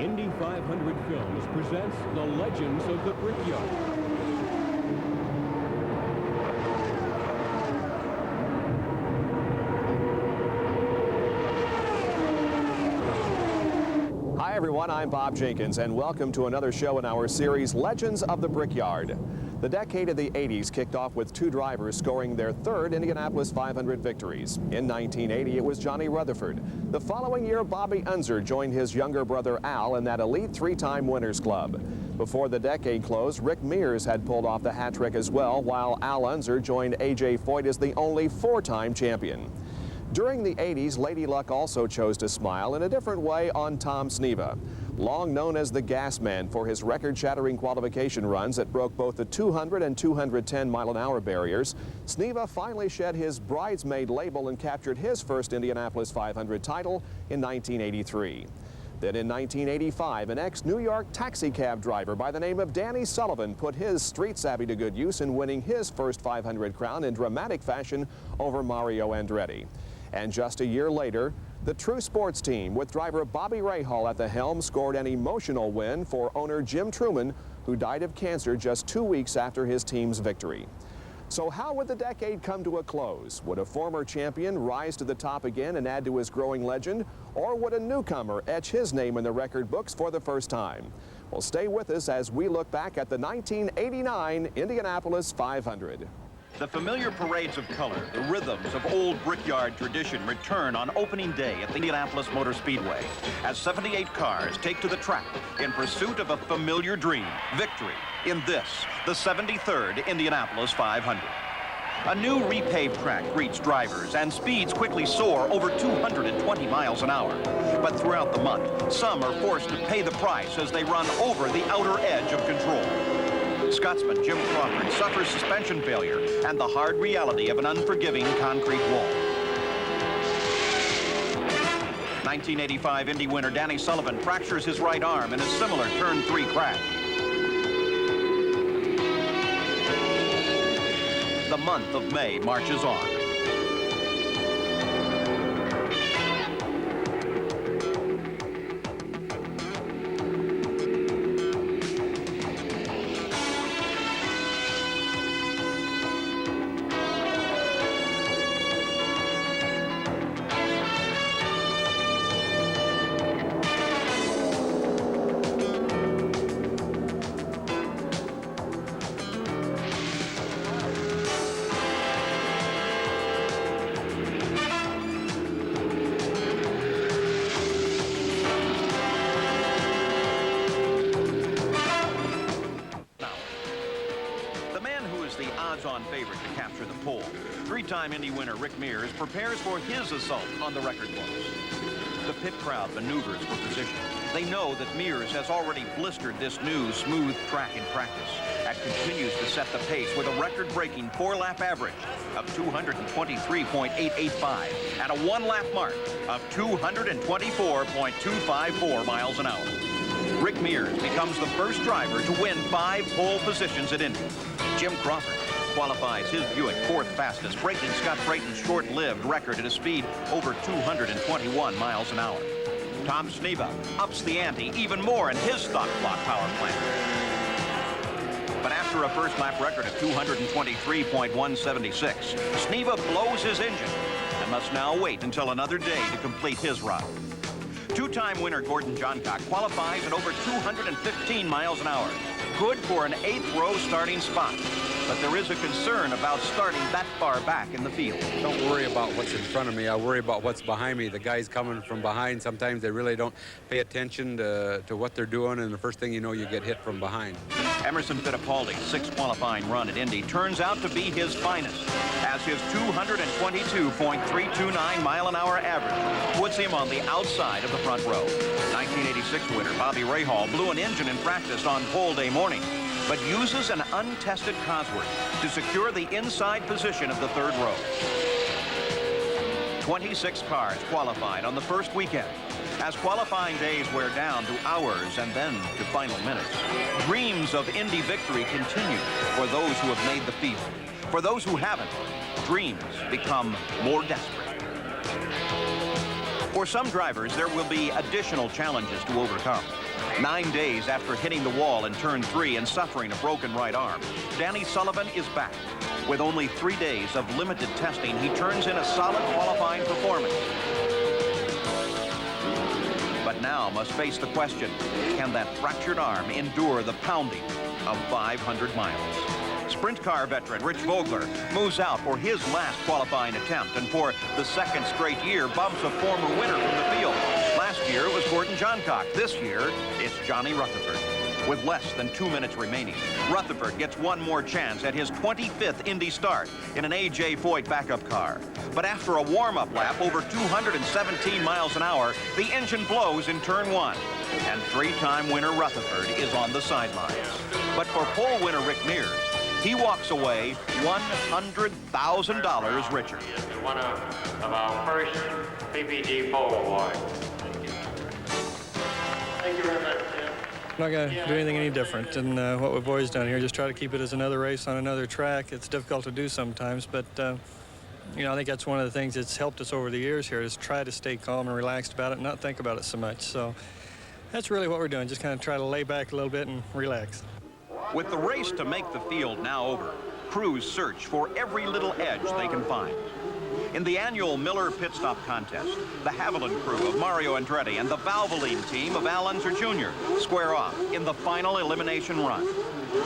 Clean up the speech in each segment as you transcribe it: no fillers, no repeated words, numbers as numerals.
Indy 500 Films presents The Legends of the Brickyard. Hi everyone, I'm Bob Jenkins and welcome to another show in our series Legends of the Brickyard. The decade of the 80s kicked off with two drivers scoring their third Indianapolis 500 victories. In 1980, it was Johnny Rutherford. The following year, Bobby Unser joined his younger brother Al in that elite three-time winners club. Before the decade closed, Rick Mears had pulled off the hat trick as well, while Al Unser joined A.J. Foyt as the only four-time champion. During the 80s, Lady Luck also chose to smile in a different way on Tom Sneva. Long known as the Gas Man for his record-shattering qualification runs that broke both the 200 and 210 mile-an-hour barriers, Sneva finally shed his bridesmaid label and captured his first Indianapolis 500 title in 1983. Then in 1985, an ex-New York taxicab driver by the name of Danny Sullivan put his street savvy to good use in winning his first 500 crown in dramatic fashion over Mario Andretti. And just a year later, the True Sports team, with driver Bobby Rahal at the helm, scored an emotional win for owner Jim Truman, who died of cancer just 2 weeks after his team's victory. So how would the decade come to a close? Would a former champion rise to the top again and add to his growing legend? Or would a newcomer etch his name in the record books for the first time? Well, stay with us as we look back at the 1989 Indianapolis 500. The familiar parades of color, the rhythms of old Brickyard tradition return on opening day at the Indianapolis Motor Speedway as 78 cars take to the track in pursuit of a familiar dream, victory in this, the 73rd Indianapolis 500. A new repaved track greets drivers and speeds quickly soar over 220 miles an hour. But throughout the month, some are forced to pay the price as they run over the outer edge of control. Scotsman Jim Crawford suffers suspension failure and the hard reality of an unforgiving concrete wall. 1985 Indy winner Danny Sullivan fractures his right arm in a similar turn 3 crash. The month of May marches on. On favorite to capture the pole. Three-time Indy winner Rick Mears prepares for his assault on the record books. The pit crowd maneuvers for position. They know that Mears has already blistered this new smooth track in practice and continues to set the pace with a record-breaking 4-lap average of 223.885 and a 1-lap mark of 224.254 miles an hour. Rick Mears becomes the first driver to win 5 pole positions at Indy. Jim Crawford qualifies his Buick 4th fastest, breaking Scott Brayton's short-lived record at a speed over 221 miles an hour. Tom Sneva ups the ante even more in his stock block power plant. But after a first lap record of 223.176, Sneva blows his engine and must now wait until another day to complete his run. Two-time winner Gordon Johncock qualifies at over 215 miles an hour. Good for an 8th row starting spot. But there is a concern about starting that far back in the field. Don't worry about what's in front of me. I worry about what's behind me. The guys coming from behind, sometimes they really don't pay attention to what they're doing, and the first thing you know, you get hit from behind. Emerson Fittipaldi's 6th qualifying run at Indy turns out to be his finest, as his 222.329 mile-an-hour average puts him on the outside of the front row. 1986 winner Bobby Rahal blew an engine in practice on pole day morning, but uses an untested Cosworth to secure the inside position of the 3rd row. 26 cars qualified on the first weekend. As qualifying days wear down to hours and then to final minutes, dreams of Indy victory continue for those who have made the field. For those who haven't, dreams become more desperate. For some drivers, there will be additional challenges to overcome. 9 days after hitting the wall in turn 3 and suffering a broken right arm, Danny Sullivan is back. With only 3 days of limited testing, he turns in a solid qualifying performance. But now must face the question, can that fractured arm endure the pounding of 500 miles? Sprint car veteran Rich Vogler moves out for his last qualifying attempt, and for the second straight year bumps a former winner from the field. Last year it was Gordon Johncock. This year it's Johnny Rutherford. With less than 2 minutes remaining, Rutherford gets one more chance at his 25th Indy start in an A.J. Foyt backup car. But after a warm-up lap over 217 miles an hour, the engine blows in turn 1, and 3-time winner Rutherford is on the sidelines. But for pole winner Rick Mears, he walks away $100,000 richer. One of our first PPG pole awards. Thank you very much, Tim. I'm not going to do anything any different than what we've always done here. Just try to keep it as another race on another track. It's difficult to do sometimes, but you know, I think that's one of the things that's helped us over the years here, is try to stay calm and relaxed about it and not think about it so much. So that's really what we're doing, just kind of try to lay back a little bit and relax. With the race to make the field now over, crews search for every little edge they can find. In the annual Miller Pit Stop Contest, the Haviland crew of Mario Andretti and the Valvoline team of Al Unser Jr. square off in the final elimination run.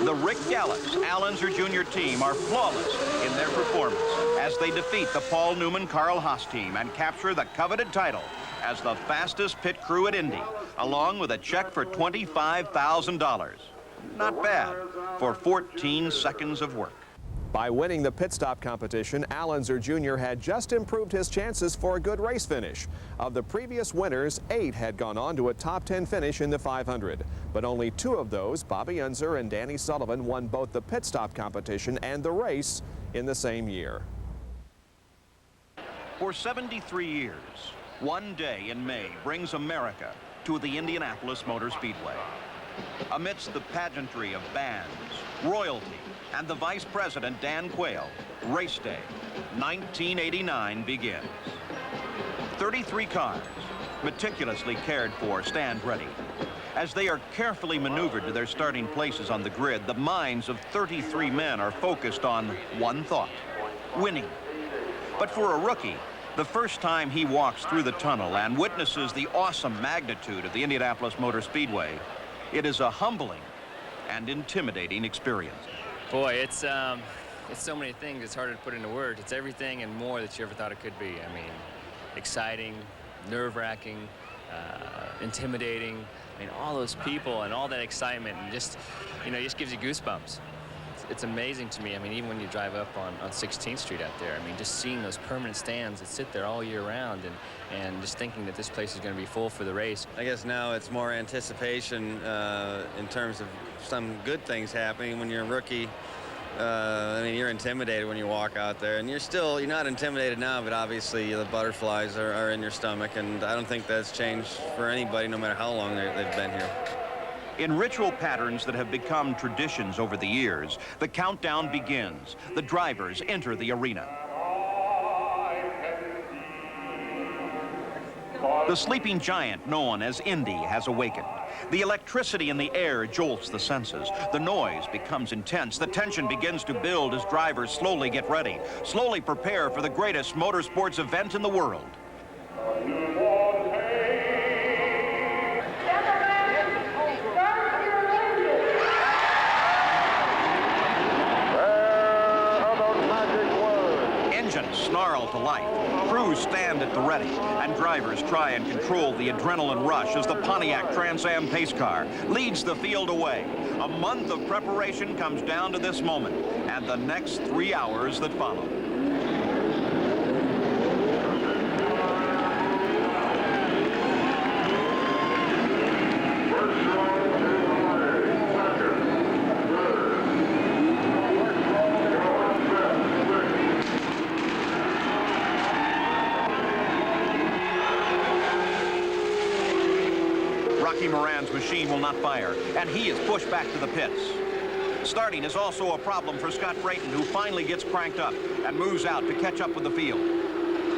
The Rick Gallis Al Unser Jr. team are flawless in their performance as they defeat the Paul Newman Carl Haas team and capture the coveted title as the fastest pit crew at Indy, along with a check for $25,000. Not bad for 14 seconds of work. By winning the pit stop competition, Al Unser Jr. had just improved his chances for a good race finish. Of the previous winners, 8 had gone on to a top 10 finish in the 500. But only 2 of those, Bobby Unser and Danny Sullivan, won both the pit stop competition and the race in the same year. For 73 years, one day in May brings America to the Indianapolis Motor Speedway. Amidst the pageantry of bands, royalty, and the Vice President, Dan Quayle, race day, 1989 begins. 33 cars, meticulously cared for, stand ready. As they are carefully maneuvered to their starting places on the grid, the minds of 33 men are focused on one thought: winning. But for a rookie, the first time he walks through the tunnel and witnesses the awesome magnitude of the Indianapolis Motor Speedway, it is a humbling and intimidating experience. Boy, it's so many things. It's hard to put into words. It's everything and more that you ever thought it could be. I mean, exciting, nerve-wracking, intimidating. I mean, all those people and all that excitement, and just, you know, just gives you goosebumps. It's amazing to me. I mean, even when you drive up on 16th Street out there, I mean, just seeing those permanent stands that sit there all year round, and just thinking that this place is going to be full for the race. I guess now it's more anticipation in terms of some good things happening. When you're a rookie, I mean, you're intimidated when you walk out there, and you're not intimidated now, but obviously the butterflies are in your stomach, and I don't think that's changed for anybody, no matter how long they've been here. In ritual patterns that have become traditions over the years, the countdown begins. The drivers enter the arena. The sleeping giant known as Indy has awakened. The electricity in the air jolts the senses. The noise becomes intense. The tension begins to build as drivers slowly get ready, slowly prepare for the greatest motorsports event in the world. Engines snarl to life, crews stand at the ready, and drivers try and control the adrenaline rush as the Pontiac Trans Am pace car leads the field away. A month of preparation comes down to this moment and the next 3 hours that follow. Moran's machine will not fire, and he is pushed back to the pits. Starting is also a problem for Scott Brayton, who finally gets cranked up and moves out to catch up with the field.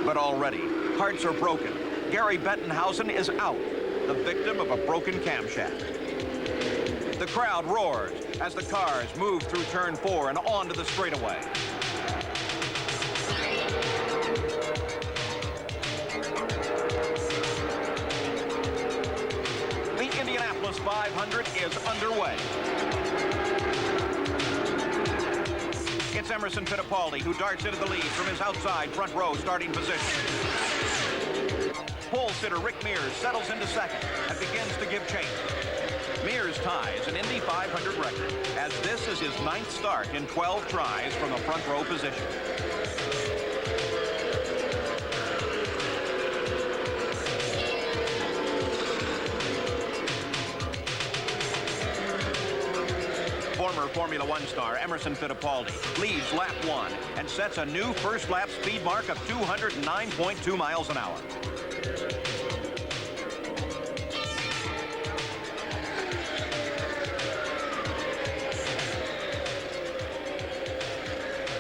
But already, hearts are broken. Gary Bettenhausen is out. the victim of a broken camshaft. The crowd roars as the cars move through turn 4 and onto the straightaway. The Indianapolis 500 is underway. It's Emerson Fittipaldi who darts into the lead from his outside front row starting position. Pole sitter Rick Mears settles into second and begins to give chase. Mears ties an Indy 500 record, as this is his 9th start in 12 tries from a front row position. Former Formula One star Emerson Fittipaldi leads lap 1 and sets a new first lap speed mark of 209.2 miles an hour.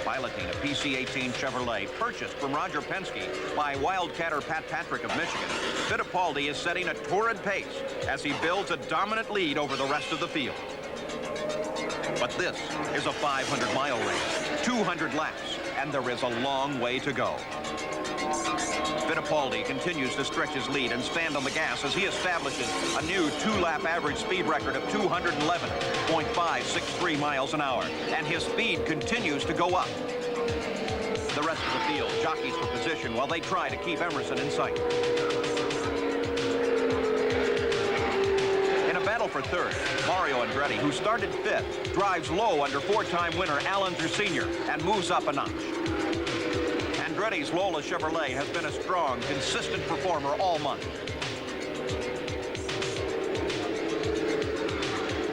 Piloting a PC-18 Chevrolet purchased from Roger Penske by Wildcatter Pat Patrick of Michigan, Fittipaldi is setting a torrid pace as he builds a dominant lead over the rest of the field. But this is a 500-mile race, 200 laps, and there is a long way to go. Fittipaldi continues to stretch his lead and stand on the gas as he establishes a new 2-lap average speed record of 211.563 miles an hour, and his speed continues to go up. The rest of the field jockeys for position while they try to keep Emerson in sight. In a battle for third, Mario Andretti, who started 5th, drives low under 4-time winner Allinger Sr. and moves up a notch. Andretti's Lola Chevrolet has been a strong, consistent performer all month.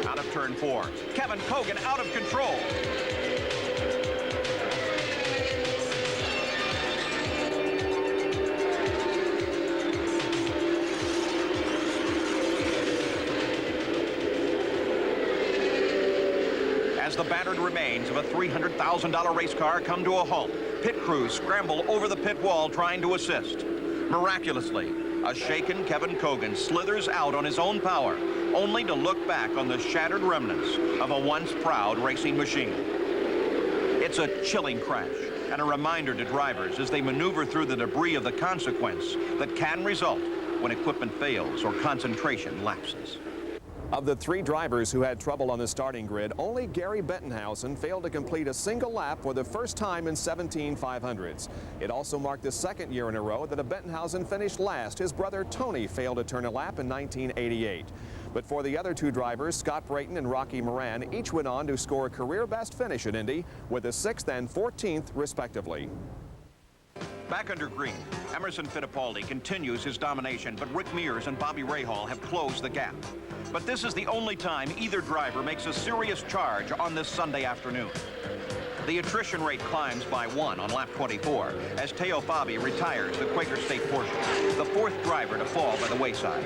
Out of turn 4, Kevin Kogan out of control. As the battered remains of a $300,000 race car come to a halt, pit crews scramble over the pit wall trying to assist. Miraculously, a shaken Kevin Kogan slithers out on his own power, only to look back on the shattered remnants of a once proud racing machine. It's a chilling crash and a reminder to drivers as they maneuver through the debris of the consequence that can result when equipment fails or concentration lapses. Of the 3 drivers who had trouble on the starting grid, only Gary Bettenhausen failed to complete a single lap for the first time in 17 500s. It also marked the 2nd year in a row that a Bettenhausen finished last. His brother Tony failed to turn a lap in 1988. But for the other 2 drivers, Scott Brayton and Rocky Moran, each went on to score a career-best finish at Indy with a 6th and 14th, respectively. Back under green, Emerson Fittipaldi continues his domination, but Rick Mears and Bobby Rahal have closed the gap. But this is the only time either driver makes a serious charge on this Sunday afternoon. The attrition rate climbs by 1 on lap 24 as Teo Fabi retires the Quaker State portion, the 4th driver to fall by the wayside.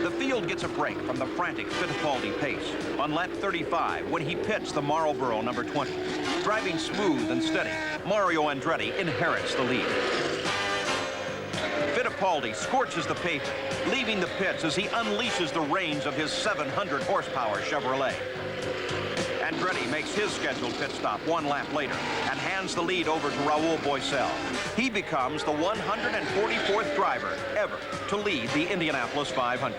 The field gets a break from the frantic Fittipaldi pace on lap 35 when he pits the Marlboro number 20. Driving smooth and steady, Mario Andretti inherits the lead. Fittipaldi scorches the pavement, leaving the pits as he unleashes the reins of his 700 horsepower Chevrolet. Andretti makes his scheduled pit stop 1 lap later and hands the lead over to Raul Boesel. He becomes the 144th driver ever to lead the Indianapolis 500.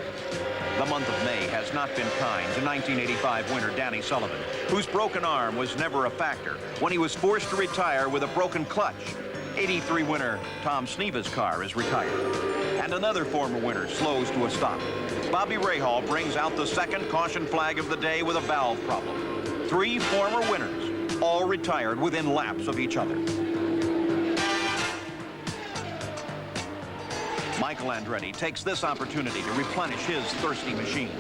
The month of May has not been kind to 1985 winner Danny Sullivan, whose broken arm was never a factor when he was forced to retire with a broken clutch. 83 winner Tom Sneva's car is retired. And another former winner slows to a stop. Bobby Rahal brings out the 2nd caution flag of the day with a valve problem. 3 former winners, all retired within laps of each other. Michael Andretti takes this opportunity to replenish his thirsty machine.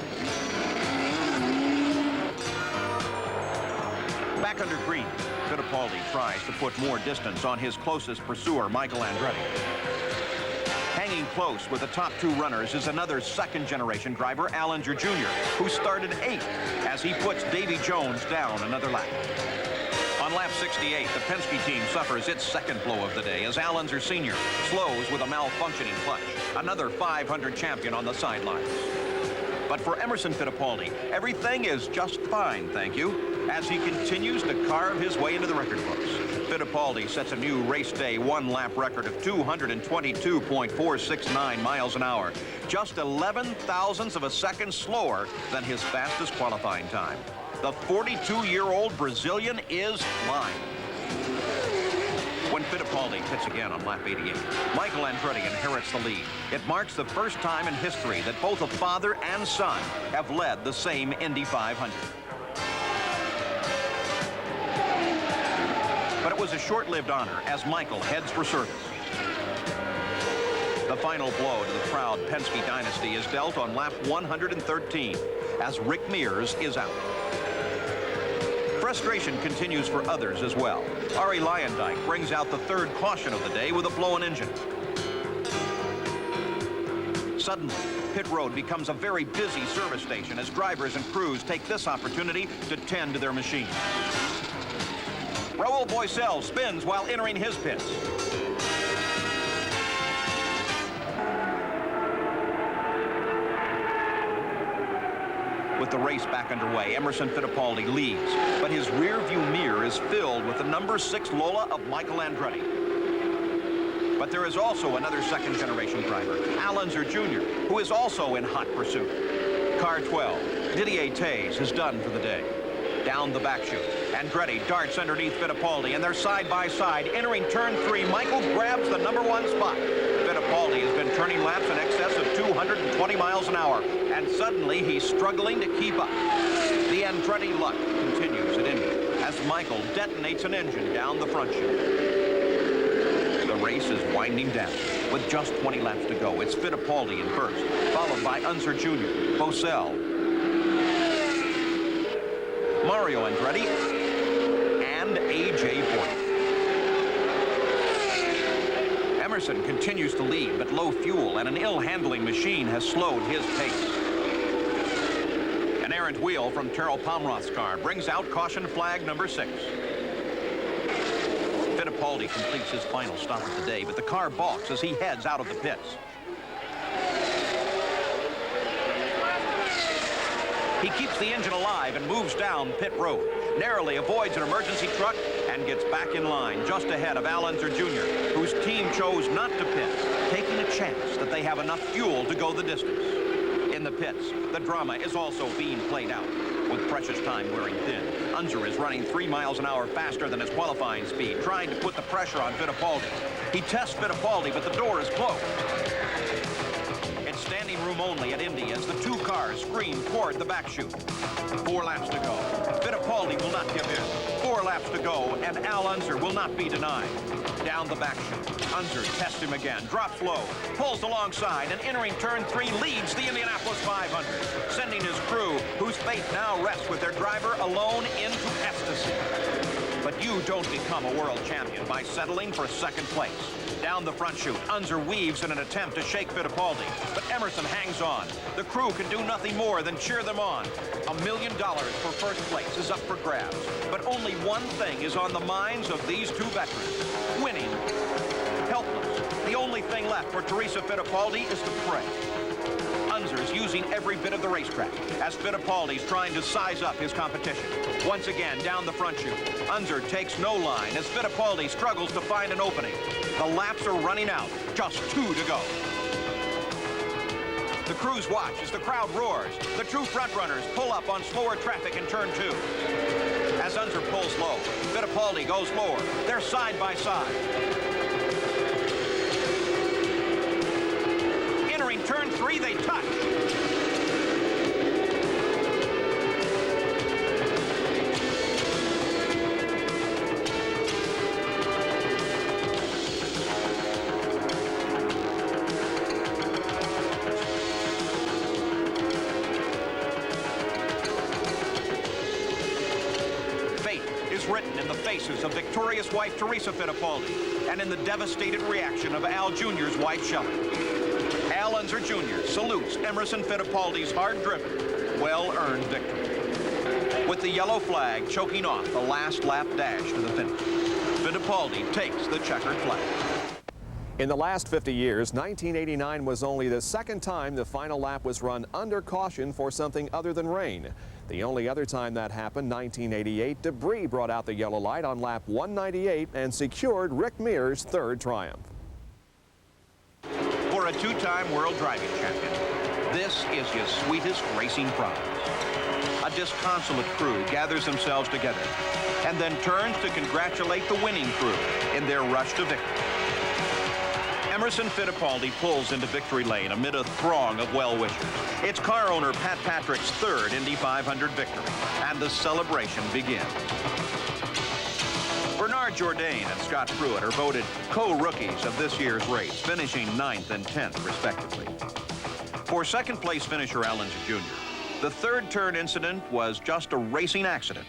Back under green, Fittipaldi tries to put more distance on his closest pursuer, Michael Andretti. Hanging close with the top 2 runners is another 2nd-generation driver, Allinger Jr., who started 8th as he puts Davy Jones down another lap. On On lap 68, the Penske team suffers its second blow of the day as Al Unser Sr. slows with a malfunctioning clutch. Another 500 champion on the sidelines. But for Emerson Fittipaldi, everything is just fine, thank you, as he continues to carve his way into the record books. Fittipaldi sets a new race day one-lap record of 222.469 miles an hour, just 11 thousandths of a second slower than his fastest qualifying time. The 42-year-old Brazilian is flying. When Fittipaldi pits again on lap 88, Michael Andretti inherits the lead. It marks the first time in history that both a father and son have led the same Indy 500. But it was a short-lived honor as Michael heads for service. The final blow to the proud Penske dynasty is dealt on lap 113 as Rick Mears is out. Frustration continues for others as well. Ari Leyendijk brings out the third caution of the day with a blown engine. Suddenly, pit road becomes a very busy service station as drivers and crews take this opportunity to tend to their machines. Raul Boesel spins while entering his pits. With the race back underway, Emerson Fittipaldi leads, but his rear-view mirror is filled with the number 6 Lola of Michael Andretti. But there is also another second-generation driver, Al Unser Jr., who is also in hot pursuit. Car 12, Didier Tays, is done for the day. Down the back chute, Andretti darts underneath Fittipaldi, and they're side-by-side. Entering turn 3, Michael grabs the number 1 spot. Fittipaldi has been turning laps in excess of 220 miles an hour, and suddenly he's struggling to keep up. The Andretti luck continues at Indy as Michael detonates an engine down the front chute. The race is winding down. With just 20 laps to go, it's Fittipaldi in first, followed by Unser Jr., Boesel, Mario Andretti, and A.J. Boyd. Emerson continues to lead, but low fuel and an ill-handling machine has slowed his pace. An errant wheel from Terrell Pomroth's car brings out caution flag number 6. Fittipaldi completes his final stop of the day, but the car balks as he heads out of the pits. He keeps the engine alive and moves down pit road, narrowly avoids an emergency truck, and gets back in line just ahead of Al Unser Jr., whose team chose not to pit, taking a chance that they have enough fuel to go the distance. In the pits, the drama is also being played out. With precious time wearing thin, Unser is running 3 miles an hour faster than his qualifying speed, trying to put the pressure on Fittipaldi. He tests Fittipaldi, but the door is closed. It's standing room only at Indy as the two cars scream toward the back chute. 4 laps to go. Fittipaldi will not give in. 4 laps to go, and Al Unser will not be denied. Down the back chute, Unser tests him again, drops low, pulls alongside, and entering turn 3 leads the Indianapolis 500, sending his crew, whose fate now rests with their driver alone, into ecstasy. But you don't become a world champion by settling for second place. Down the front chute, Unser weaves in an attempt to shake Fittipaldi, but Emerson hangs on. The crew can do nothing more than cheer them on. $1 million for first place is up for grabs, but only one thing is on the minds of these two veterans: winning. Helpless. The only thing left for Teresa Fittipaldi is to pray. Unser's using every bit of the racetrack as Fittipaldi's trying to size up his competition. Once again, down the front chute, Unser takes no line as Fittipaldi struggles to find an opening. The laps are running out, just 2 to go. The crews watch as the crowd roars. The two frontrunners pull up on slower traffic in turn 2. As Unser pulls low, Fittipaldi goes lower. They're side by side. Entering turn 3, they touch. Written in the faces of victorious wife Teresa Fittipaldi and in the devastated reaction of Al Jr.'s wife Shelley. Al Unser Jr. salutes Emerson Fittipaldi's hard-driven, well-earned victory. with the yellow flag choking off the last lap dash to the finish. Fittipaldi takes the checkered flag. In the last 50 years, 1989 was only the second time the final lap was run under caution for something other than rain. The only other time that happened, 1988, debris brought out the yellow light on lap 198 and secured Rick Mears' third triumph. For a two-time world driving champion, this is his sweetest racing prize. A disconsolate crew gathers themselves together and then turns to congratulate the winning crew in their rush to victory. Emerson Fittipaldi pulls into victory lane amid a throng of well-wishers. It's car owner Pat Patrick's third Indy 500 victory, and the celebration begins. Bernard Jourdain and Scott Pruitt are voted co-rookies of this year's race, finishing 9th and 10th, respectively. For second-place finisher Allen Jr., the third turn incident was just a racing accident.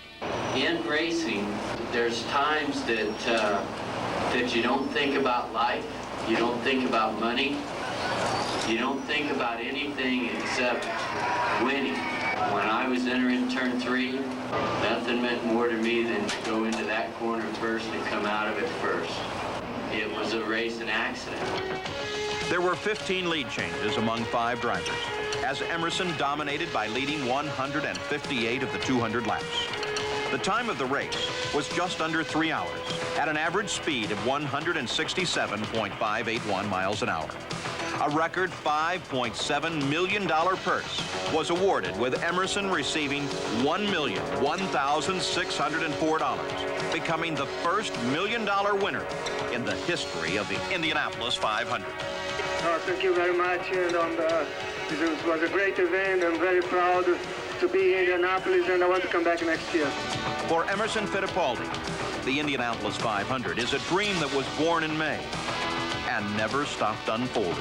In racing, there's times that you don't think about life. You don't think about money. You don't think about anything except winning. When I was entering turn 3, nothing meant more to me than to go into that corner first and come out of it first. It was a race and accident. There were 15 lead changes among 5 drivers, as Emerson dominated by leading 158 of the 200 laps. The time of the race was just under 3 hours at an average speed of 167.581 miles an hour. A record $5.7 million purse was awarded, with Emerson receiving $1,001,604, becoming the first $1 million winner in the history of the Indianapolis 500. Thank you very much. And it was a great event. I'm very proud to be in Indianapolis, and I want to come back next year. For Emerson Fittipaldi, the Indianapolis 500 is a dream that was born in May and never stopped unfolding.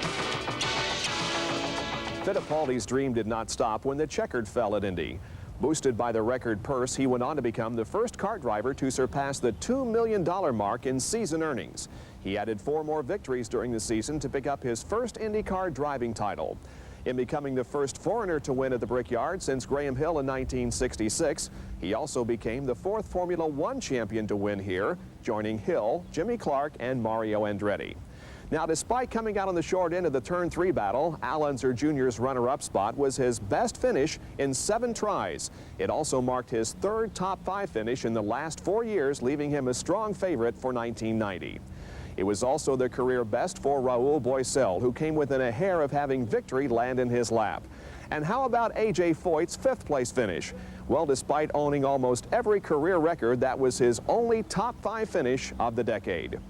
Fittipaldi's dream did not stop when the checkered fell at Indy. Boosted by the record purse, he went on to become the first kart driver to surpass the $2 million mark in season earnings. He added 4 more victories during the season to pick up his first IndyCar driving title. In becoming the first foreigner to win at the Brickyard since Graham Hill in 1966, he also became the 4th Formula One champion to win here, joining Hill, Jimmy Clark, and Mario Andretti. Now, despite coming out on the short end of the Turn 3 battle, Al Unser Jr.'s runner-up spot was his best finish in 7 tries. It also marked his 3rd top 5 finish in the last 4 years, leaving him a strong favorite for 1990. It was also the career best for Raul Boesel, who came within a hair of having victory land in his lap. And how about A.J. Foyt's 5th place finish? Well, despite owning almost every career record, that was his only top 5 finish of the decade.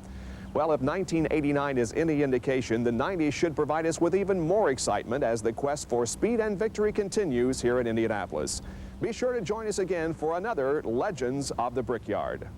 Well, if 1989 is any indication, the 90s should provide us with even more excitement as the quest for speed and victory continues here in Indianapolis. Be sure to join us again for another Legends of the Brickyard.